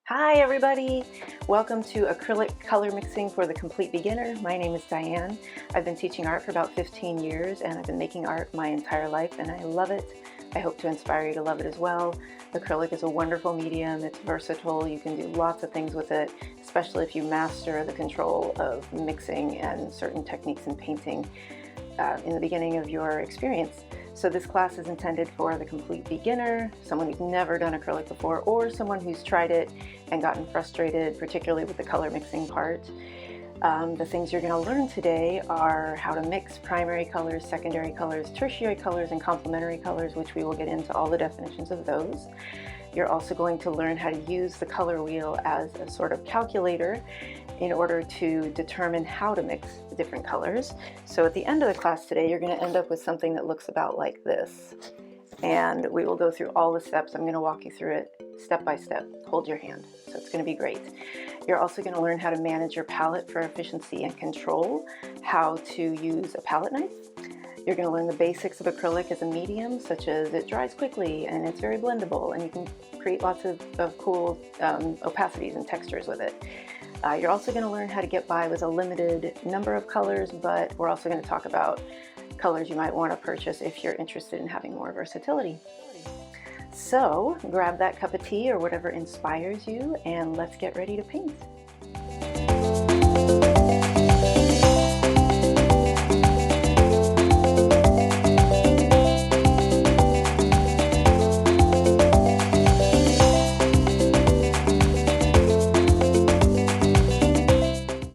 Hi everybody! Welcome to Acrylic Color Mixing for the Complete Beginner. My name is Diane. I've been teaching art for about 15 years and I've been making art my entire life and I love it. I hope to inspire you to love it as well. Acrylic is a wonderful medium. It's versatile. You can do lots of things with it, especially if you master the control of mixing and certain techniques in painting in the beginning of your experience. So this class is intended for the complete beginner, someone who's never done acrylic before, or someone who's tried it and gotten frustrated, particularly with the color mixing part. The things you're going to learn today are how to mix primary colors, secondary colors, tertiary colors, and complementary colors, which we will get into all the definitions of those. You're also going to learn how to use the color wheel as a sort of calculator in order to determine how to mix different colors. So at the end of the class today, you're going to end up with something that looks about like this. And we will go through all the steps. I'm going to walk you through it step by step. Hold your hand. So it's going to be great. You're also going to learn how to manage your palette for efficiency and control, how to use a palette knife. You're going to learn the basics of acrylic as a medium, such as it dries quickly and it's very blendable and you can create lots of cool opacities and textures with it. You're also going to learn how to get by with a limited number of colors, but we're also going to talk about colors you might want to purchase if you're interested in having more versatility. So grab that cup of tea or whatever inspires you and let's get ready to paint.